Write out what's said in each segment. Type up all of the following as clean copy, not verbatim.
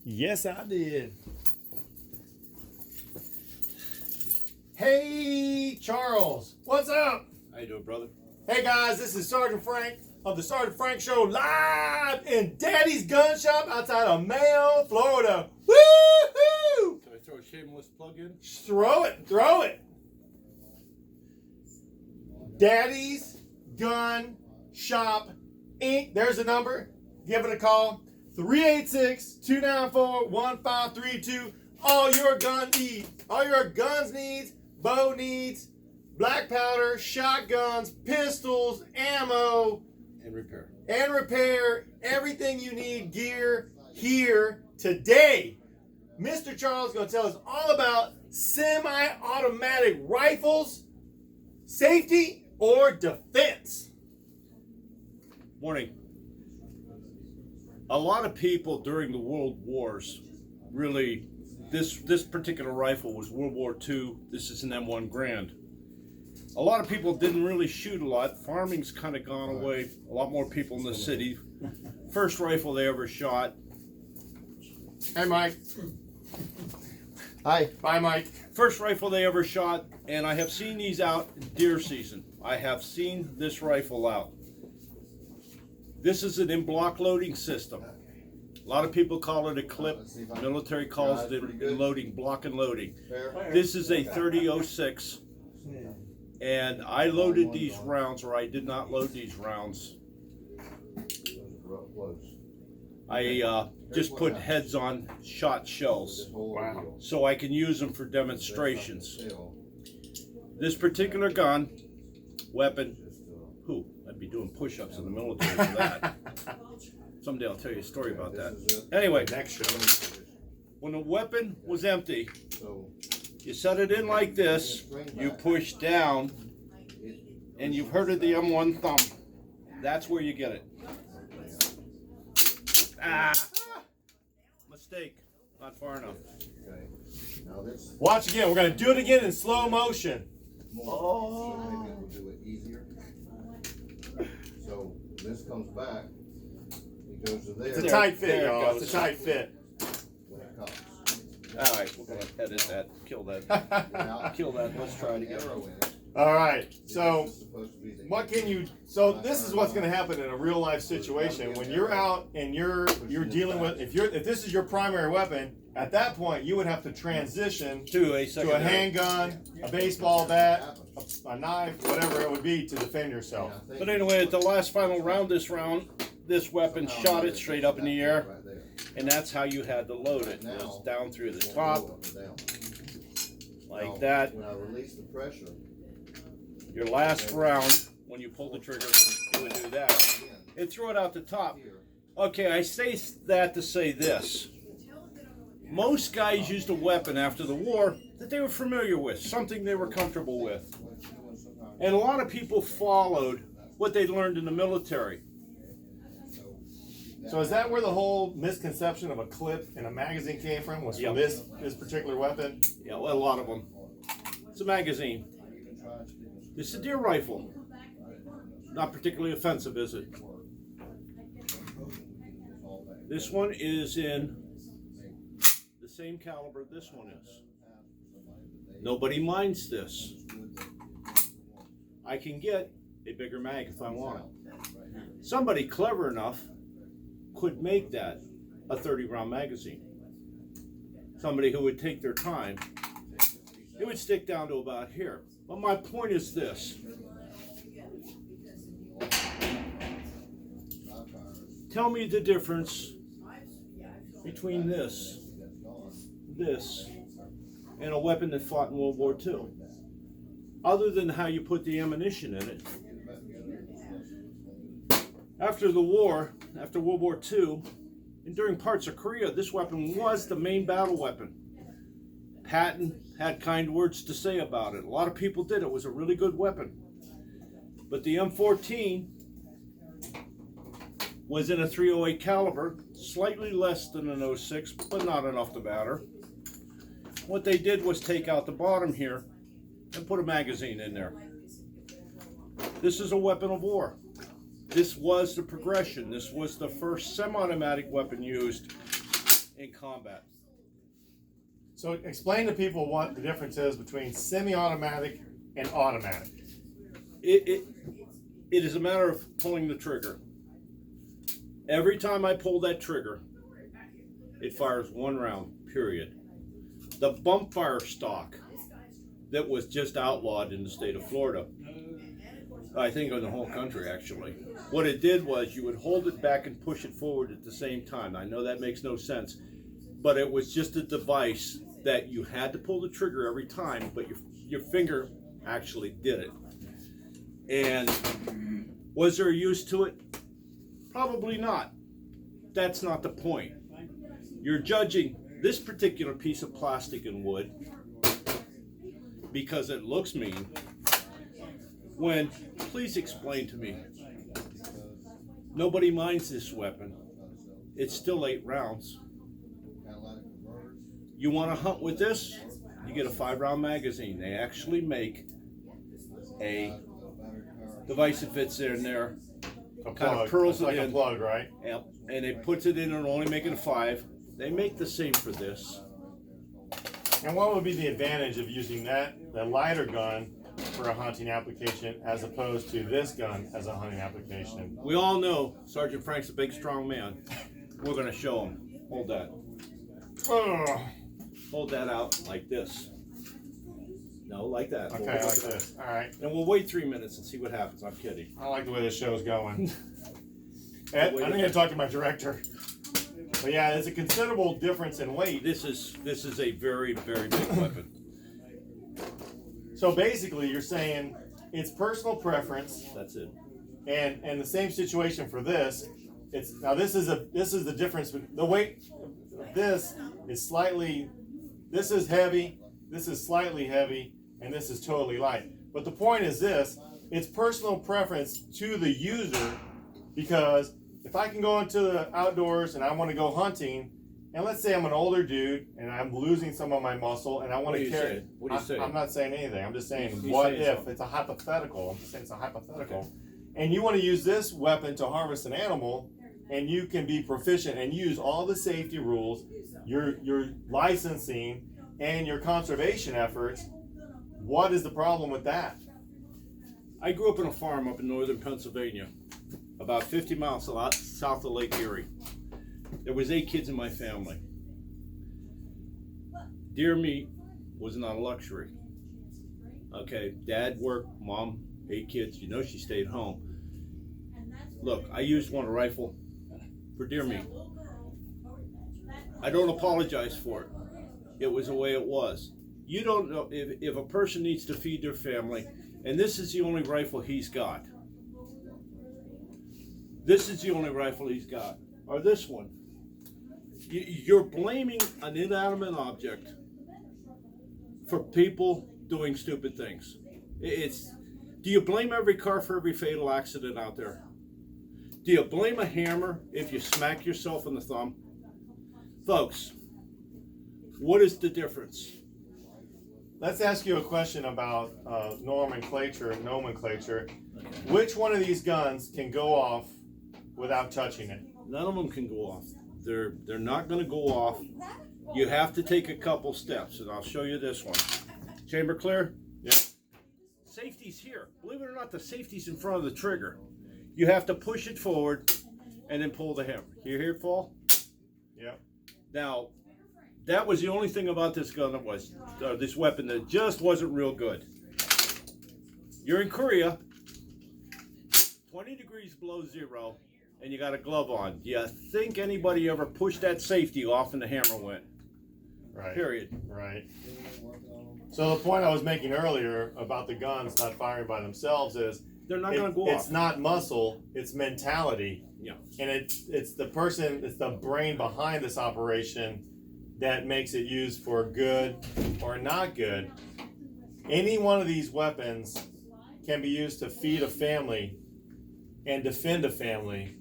Yes, I did. Hey, Charles, what's up? How you doing, brother? Hey, guys, this is Sergeant Frank of the Sergeant Frank Show live in Daddy's Gun Shop outside of Mayo, Florida. Woo-hoo! Can I throw a shameless plug in? Throw it. Daddy's Gun Shop Inc. There's a number. Give it a call. 386-294-1532. All your guns needs, bow needs, black powder, shotguns, pistols, ammo, And repair. everything you need, gear here today. Mr. Charles is going to tell us all about semi-automatic rifles, safety or defense. Morning. A lot of people during the World Wars really, this particular rifle was World War II. This is an M1 Garand. A lot of people didn't really shoot a lot. Farming's kind of gone away. A lot more people in the city. First rifle they ever shot. Hey, Mike. Hi. Bye, Mike. First rifle they ever shot, and I have seen these out in deer season. I have seen this rifle out. This is an in-block loading system. A lot of people call it a clip. Military calls it loading, block and loading. This is a 30-06, and I loaded these rounds, or I did not load these rounds. I just put heads on shot shells, Wow. so I can use them for demonstrations. This particular gun, weapon, I'd be doing push-ups in the military for that. Someday I'll tell you a story about that. Anyway, Next show. when the weapon was empty, you set it in like this, you push down, and you've heard of the M1 thumb. That's where you get it. Mistake. Not far enough. Watch again. We're going to do it again in slow motion. Oh. Do it easier. So this comes back. It goes to there. It's a tight fit, There it y'all. goes. It's a tight fit. When it comes. All right, we're going to edit that. Kill that. Kill that. Let's try it again. All right. So, This is supposed to be the- what can you? So, this is what's going to happen in a real life situation when you're out and you're dealing with if this is your primary weapon. At that point, you would have to transition To a to secondary. a handgun, a baseball bat, a knife, whatever it would be to defend yourself. But anyway, at the last final round, this weapon shot it straight up in the air, Right there. and that's how you had to load it. It was down through the top, Up and down. like Now, that. When I release the pressure, Your last round, when you pulled the trigger, it would do that. again, It threw it out the top. here, Okay, I say that to say this. Most guys used a weapon after the war that they were familiar with, something they were comfortable with. And a lot of people followed what they learned in the military. So, is that where the whole misconception of a clip in a magazine came from? Was from Yep. this particular weapon? Yeah, well, a lot of them. It's a magazine. It's a deer rifle. Not particularly offensive, is it? This one is in the same caliber this one is. Nobody minds this. I can get a bigger mag if I want it. Somebody clever enough could make that a 30-round magazine. Somebody who would take their time. It would stick down to about here. But my point is this. Tell me the difference between this, and a weapon that fought in World War II. Other than how you put the ammunition in it. After the war, after World War II, and during parts of Korea, this weapon was the main battle weapon. Patton had kind words to say about it. A lot of people did. It was a really good weapon. But the M14 was in a .308 caliber, slightly less than an .06, but not enough to matter. What they did was take out the bottom here and put a magazine in there. This is a weapon of war. This was the progression. This was the first semi-automatic weapon used in combat. So explain to people what the difference is between semi-automatic and automatic. It is a matter of pulling the trigger. Every time I pull that trigger, it fires one round, period. The bump fire stock that was just outlawed in the state of Florida, I think in the whole country actually, what it did was you would hold it back and push it forward at the same time. I know that makes no sense, but it was just a device that you had to pull the trigger every time, but your finger actually did it. And was there use to it? Probably not. That's not the point. You're judging this particular piece of plastic and wood because it looks mean. When, please explain to me, nobody minds this weapon. It's still 8 rounds. You want to hunt with this? You get a 5-round magazine. They actually make a device that fits in there, kind of pearls it like in. a plug, right? Yep. And it puts it in and only make it a 5. They make the same for this. And what would be the advantage of using the lighter gun for a hunting application as opposed to this gun as a hunting application? We all know Sergeant Frank's a big, strong man. We're going to show him. Hold that. Oh, Hold that out like this. No, like that. okay, like this. All right. And we'll wait 3 minutes and see what happens. I'm kidding. I like the way this show's going. Ed, I'm going to talk to my director. But yeah, there's a considerable difference in weight. This is a very, very big weapon. So basically, you're saying it's personal preference, That's it. and the same situation for this. It's now this is the difference. The weight of this is slightly. This is heavy. This is slightly heavy, and this is totally light. But the point is this: it's personal preference to the user, because if I can go into the outdoors and I want to go hunting, and let's say I'm an older dude and I'm losing some of my muscle and I want to carry. What do you say? I'm not saying anything. I'm just saying He's what saying if something. it's a hypothetical. I'm just saying it's a hypothetical, and you want to use this weapon to harvest an animal, and you can be proficient and use all the safety rules, your licensing, and your conservation efforts. What is the problem with that? I grew up on a farm up in northern Pennsylvania, about 50 miles south of Lake Erie. There was 8 kids in my family. Deer meat was not a luxury. Okay, Dad worked, Mom, 8 kids. You know she stayed home. Look, I used one rifle for deer meat. I don't apologize for it. It was the way it was. You don't know if a person needs to feed their family, and this is the only rifle he's got. This is the only rifle he's got, or this one. You're blaming an inanimate object for people doing stupid things. Do you blame every car for every fatal accident out there? Do you blame a hammer if you smack yourself in the thumb? Folks, what is the difference? Let's ask you a question about nomenclature. Which one of these guns can go off without touching it? None of them can go off. They're not going to go off. You have to take a couple steps, and I'll show you this one. Chamber clear? Yep. Safety's here. Believe it or not, the safety's in front of the trigger. You have to push it forward and then pull the hammer. You hear it fall? Yep. Now, that was the only thing about this gun that was, this weapon that just wasn't real good. You're in Korea, 20 degrees below zero, and you got a glove on. Do you think anybody ever pushed that safety off and the hammer went? Right. Period. Right. So the point I was making earlier about the guns not firing by themselves is They're not going to go off. it's not muscle, it's mentality. Yeah. And it's the person, it's the brain behind this operation that makes it used for good or not good. Any one of these weapons can be used to feed a family and defend a family,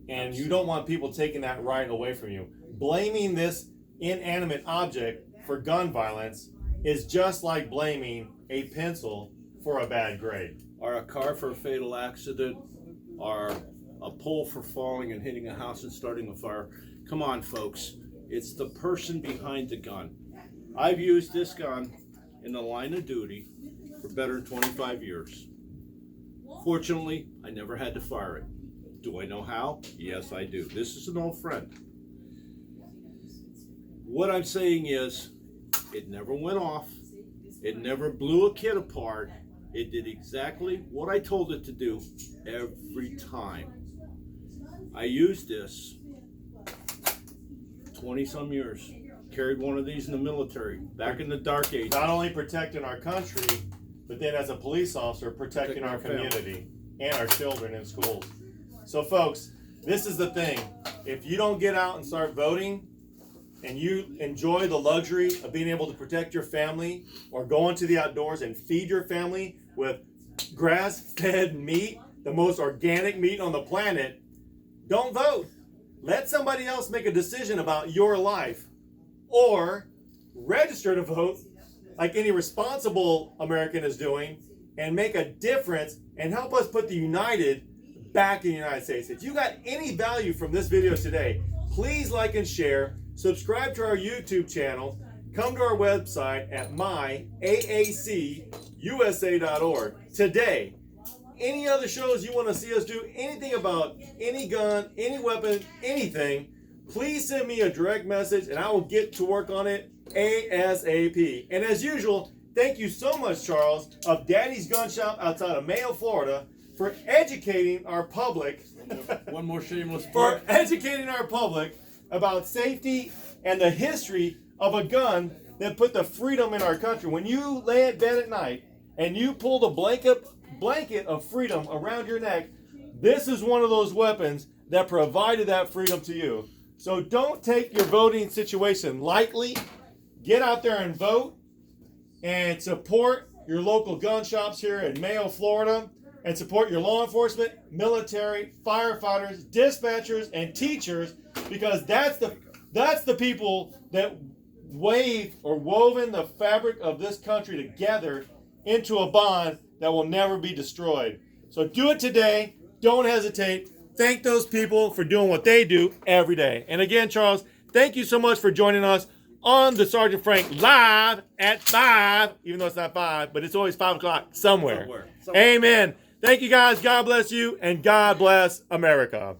and you don't want people taking that right away from you. Blaming this inanimate object for gun violence is just like blaming a pencil for a bad grade. Or a car for a fatal accident, or a pole for falling and hitting a house and starting a fire. Come on, folks. It's the person behind the gun. I've used this gun in the line of duty for better than 25 years. Fortunately, I never had to fire it. Do I know how? Yes, I do. This is an old friend. What I'm saying is, it never went off. It never blew a kid apart. It did exactly what I told it to do every time. I used this 20-some years. Carried one of these in the military, back in the dark ages. Not only protecting our country, but then as a police officer, protecting our Protecting our community and our children in schools. So folks, this is the thing. If you don't get out and start voting, and you enjoy the luxury of being able to protect your family or go into the outdoors and feed your family with grass-fed meat, the most organic meat on the planet, don't vote. Let somebody else make a decision about your life. Or register to vote like any responsible American is doing and make a difference and help us put the United back in the United States. If you got any value from this video today, please like and share. Subscribe to our YouTube channel. Come to our website at myaacusa.org. Today, any other shows you want to see us do, anything about any gun, any weapon, anything, please send me a direct message and I will get to work on it ASAP. And as usual, thank you so much, Charles, of Daddy's Gun Shop outside of Mayo, Florida, for educating our public. One more shameless For plug. educating our public about safety and the history of a gun that put the freedom in our country. When you lay in bed at night and you pull the blanket of freedom around your neck, this is one of those weapons that provided that freedom to you. So don't take your voting situation lightly. Get out there and vote and support your local gun shops here in Mayo, Florida, and support your law enforcement, military, firefighters, dispatchers, and teachers, because that's the people that woven the fabric of this country together into a bond that will never be destroyed. So do it today. Don't hesitate. Thank those people for doing what they do every day. And again, Charles, thank you so much for joining us on the Sergeant Frank live at 5, even though it's not 5, but it's always 5 o'clock somewhere. Somewhere. Amen. Thank you guys. God bless you, and God bless America.